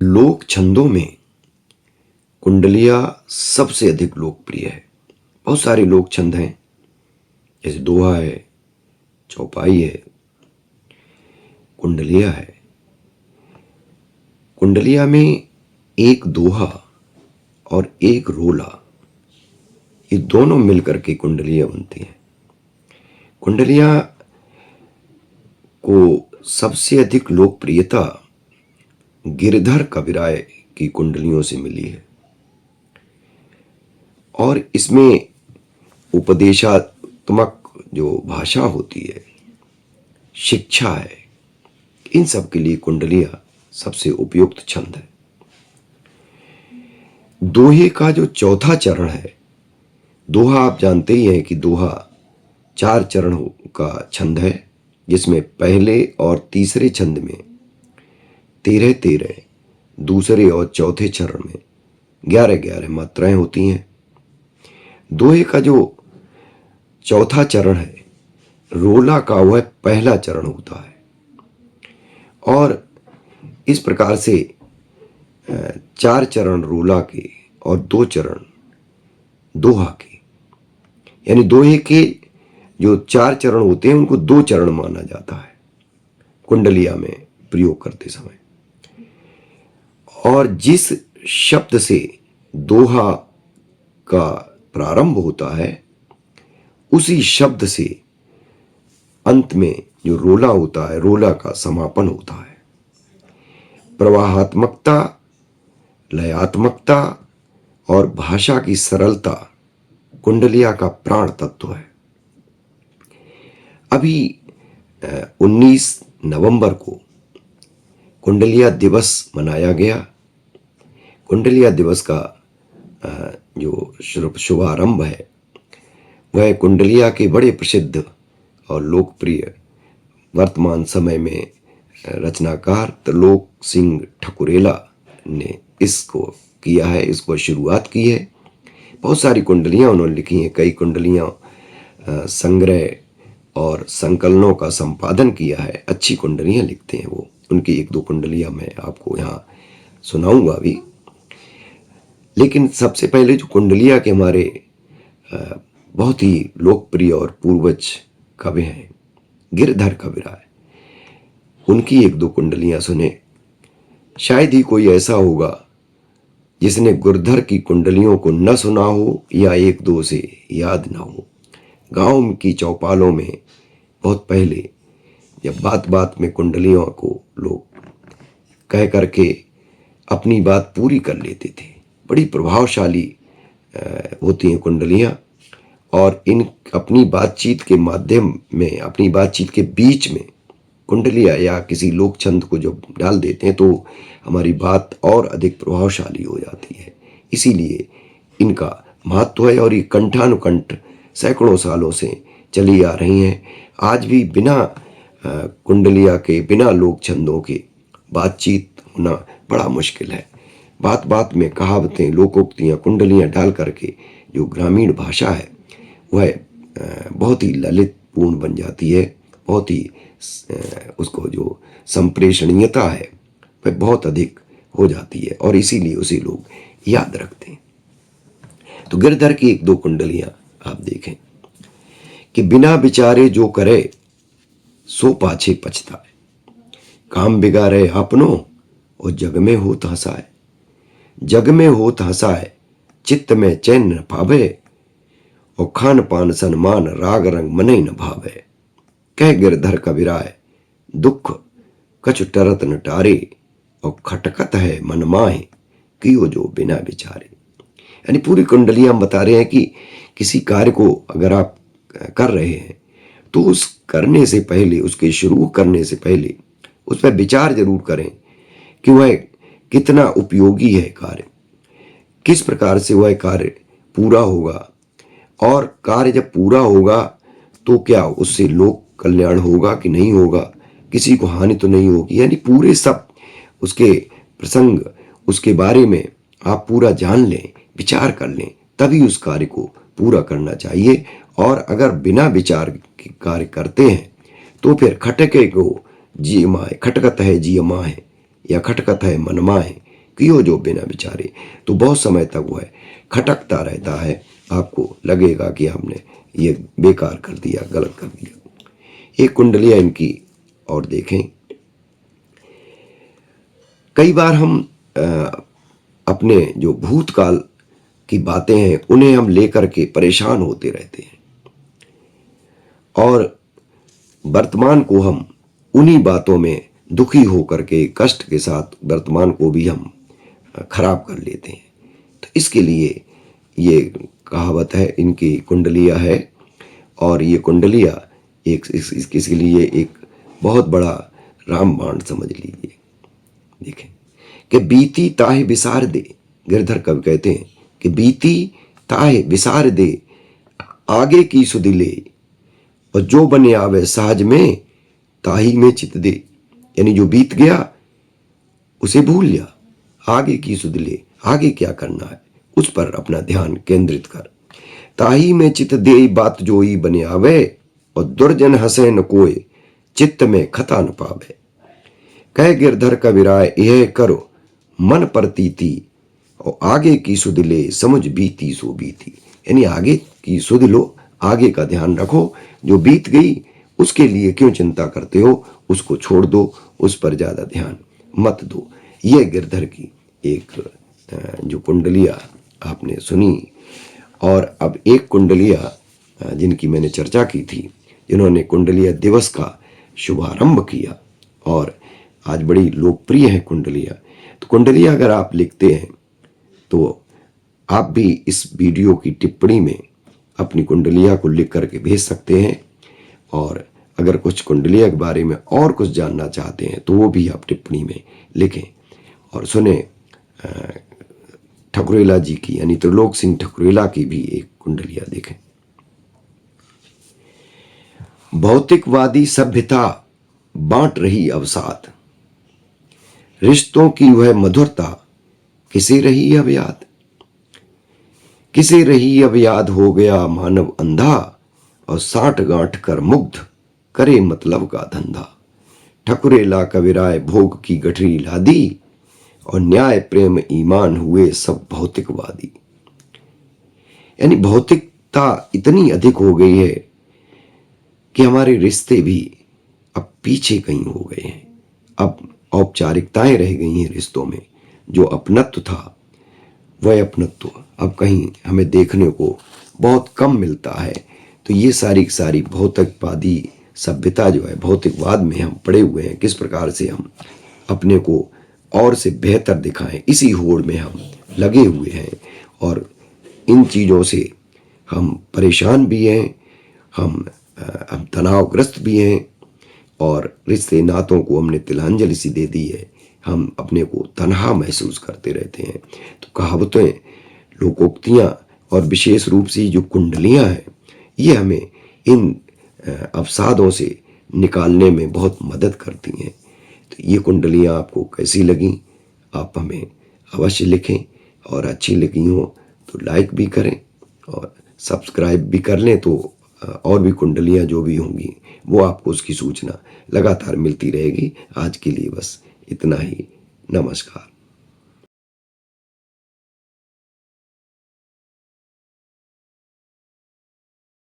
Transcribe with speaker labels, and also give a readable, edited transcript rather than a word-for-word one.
Speaker 1: लोक छंदों में कुंडलिया सबसे अधिक लोकप्रिय है। बहुत सारे लोक छंद हैं, जैसे दोहा है, चौपाई है, कुंडलिया है। कुंडलिया में एक दोहा और एक रोला, ये दोनों मिलकर के कुंडलिया बनती है। कुंडलिया को सबसे अधिक लोकप्रियता गिरधर कविराय की कुंडलियों से मिली है और इसमें उपदेशात्मक जो भाषा होती है, शिक्षा है, इन सब के लिए कुंडलिया सबसे उपयुक्त छंद है। दोहे का जो चौथा चरण है, दोहा आप जानते ही हैं कि दोहा 4 चरणों का छंद है, जिसमें पहले और तीसरे छंद में 13-13, दूसरे और चौथे चरण में 11-11 मात्राएं होती हैं। दोहे का जो चौथा चरण है, रोला का, वह पहला चरण होता है और इस प्रकार से 4 चरण रोला के और 2 चरण दोहा के, यानी दोहे के जो 4 चरण होते हैं उनको 2 चरण माना जाता है कुंडलिया में प्रयोग करते समय। और जिस शब्द से दोहा का प्रारंभ होता है, उसी शब्द से अंत में जो रोला होता है, रोला का समापन होता है। प्रवाहात्मकता, लयात्मकता और भाषा की सरलता कुंडलिया का प्राण तत्व है। अभी 19 नवंबर को कुंडलिया दिवस मनाया गया। कुंडलिया दिवस का जो शुभारंभ है, वह कुंडलिया के बड़े प्रसिद्ध और लोकप्रिय वर्तमान समय में रचनाकार त्रिलोक सिंह ठकुरेला ने इसको किया है, इसको शुरुआत की है। बहुत सारी कुंडलियाँ उन्होंने लिखी हैं, कई कुंडलियाँ संग्रह और संकलनों का संपादन किया है। अच्छी कुंडलियाँ लिखते हैं वो। उनकी 1-2 कुंडलियाँ मैं आपको यहाँ सुनाऊंगा अभी। लेकिन सबसे पहले जो कुंडलिया के हमारे बहुत ही लोकप्रिय और पूर्वज कवि हैं, गिरधर कविराय, उनकी 1-2 कुंडलियाँ सुने। शायद ही कोई ऐसा होगा जिसने गिरधर की कुंडलियों को न सुना हो या 1-2 से याद ना हो। गांव की चौपालों में बहुत पहले जब बात बात में कुंडलियों को लोग कह करके अपनी बात पूरी कर लेते थे। बड़ी प्रभावशाली होती हैं कुंडलियाँ, और इन अपनी बातचीत के माध्यम में, अपनी बातचीत के बीच में कुंडलिया या किसी लोक छंद को जब डाल देते हैं तो हमारी बात और अधिक प्रभावशाली हो जाती है। इसीलिए इनका महत्व है और ये कंठानुकंठ सैकड़ों सालों से चली आ रही हैं। आज भी बिना कुंडलिया के, बिना लोक छंदों के बातचीत होना बड़ा मुश्किल है। बात बात में कहावतें, लोकोक्तियाँ, कुंडलियाँ डाल करके जो ग्रामीण भाषा है वह बहुत ही ललितपूर्ण बन जाती है। बहुत ही उसको जो संप्रेषणीयता है वह बहुत अधिक हो जाती है और इसीलिए उसे लोग याद रखते हैं। तो गिरधर की 1-2 कुंडलियाँ आप देखें कि बिना विचारे जो करे सो पाछे पछताए, काम बिगाड़े अपनों और जग में होत हंसाए, जग में होत हंसाए, चित्त में चैन न पावे और खान पान सन्मान राग रंग मन ही न भावे। कह गिरधर कविराय दुख कछु टरत न टारे और खटकत है मन माहे कियो जो बिना विचारे। यानी पूरी कुंडलियां हम बता रहे हैं कि किसी कार्य को अगर आप कर रहे हैं तो उस करने से पहले, उसके शुरू करने से पहले उस पर विचार जरूर करें कि वह कितना उपयोगी है कार्य, किस प्रकार से वह कार्य पूरा होगा, और कार्य जब पूरा होगा तो क्या उससे लोक कल्याण होगा कि नहीं होगा, किसी को हानि तो नहीं होगी। यानी पूरे सब उसके प्रसंग, उसके बारे में आप पूरा जान लें, विचार कर लें, तभी उस कार्य को पूरा करना चाहिए। और अगर बिना विचार के कार्य करते हैं तो फिर खटके को जी माए, खटकत है जी माहे या खटकत है मन माहे, कियो जो बिना विचारे, तो बहुत समय तक वो है खटकता रहता है, आपको लगेगा कि आपने ये बेकार कर दिया, गलत कर दिया। एक कुंडलियाँ इनकी और देखें। कई बार हम अपने जो भूतकाल की बातें हैं उन्हें हम लेकर के परेशान होते रहते हैं, और वर्तमान को हम उन्हीं बातों में दुखी होकर के कष्ट के साथ वर्तमान को भी हम खराब कर लेते हैं। तो इसके लिए ये कहावत है, इनकी कुंडलियाँ है, और ये कुंडलियाँ इसके लिए एक बहुत बड़ा रामबाण समझ लीजिए। देखें कि बीती ताहे विसार दे, गिरधर कवि कहते हैं कि बीती ताहे विसार दे, आगे की सुध ले, और जो बने आवे सहज में, ताही में चित दे। यानी जो बीत गया उसे भूल जा, आगे की सुध ले, आगे क्या करना है उस पर अपना ध्यान केंद्रित कर। ताही में चित दे, बात जोई बने आवे, और दुर्जन हंसे न कोय, चित्त में खता न पावे। कह गिरधर कविराय यह करो मन प्रतीति, और आगे की सुध ले, समझ बीती सो बीती। यानी आगे की सुध लो, आगे का ध्यान रखो, जो बीत गई उसके लिए क्यों चिंता करते हो, उसको छोड़ दो, उस पर ज्यादा ध्यान मत दो। ये गिरधर की एक जो कुंडलिया आपने सुनी। और अब एक कुंडलिया जिनकी मैंने चर्चा की थी, जिन्होंने कुंडलिया दिवस का शुभारंभ किया, और आज बड़ी लोकप्रिय है कुंडलिया। तो कुंडलिया अगर आप लिखते हैं तो आप भी इस वीडियो की टिप्पणी में अपनी कुंडलिया को लिख करके भेज सकते हैं, और अगर कुछ कुंडलिया के बारे में और कुछ जानना चाहते हैं तो वो भी आप टिप्पणी में लिखें। और सुने ठकुरेला जी की, यानी त्रिलोक सिंह ठकुरेला की भी एक कुंडलिया देखें। भौतिकवादी सभ्यता बांट रही अवसाद, रिश्तों की वह मधुरता किसे रही अब याद। किसे रही अब याद, हो गया मानव अंधा, और साठ गांठ कर मुग्ध करे मतलब का धंधा। ठकुरेला कविराय भोग की गठरी लादी, और न्याय प्रेम ईमान हुए सब भौतिकवादी। यानी भौतिकता इतनी अधिक हो गई है कि हमारे रिश्ते भी अब पीछे कहीं हो गए हैं। अब औपचारिकताएं रह गई हैं रिश्तों में, जो अपनत्व था वह अपनत्व अब कहीं हमें देखने को बहुत कम मिलता है। तो ये सारी भौतिकवादी सभ्यता जो है, भौतिकवाद में हम पड़े हुए हैं, किस प्रकार से हम अपने को और से बेहतर दिखाएं, इसी होड़ में हम लगे हुए हैं, और इन चीज़ों से हम परेशान भी हैं, हम तनावग्रस्त भी हैं, और रिश्ते नातों को हमने तिलांजलि सी दे दी है, हम अपने को तन्हा महसूस करते रहते हैं। तो कहावतें, लोकोक्तियाँ, और विशेष रूप से जो कुंडलियाँ हैं, ये हमें इन अवसादों से निकालने में बहुत मदद करती हैं। तो ये कुंडलियाँ आपको कैसी लगी, आप हमें अवश्य लिखें, और अच्छी लगी हो तो लाइक भी करें और सब्सक्राइब भी कर लें, तो और भी कुंडलियाँ जो भी होंगी वो आपको उसकी सूचना लगातार मिलती रहेगी। आज के लिए बस इतना ही। नमस्कार।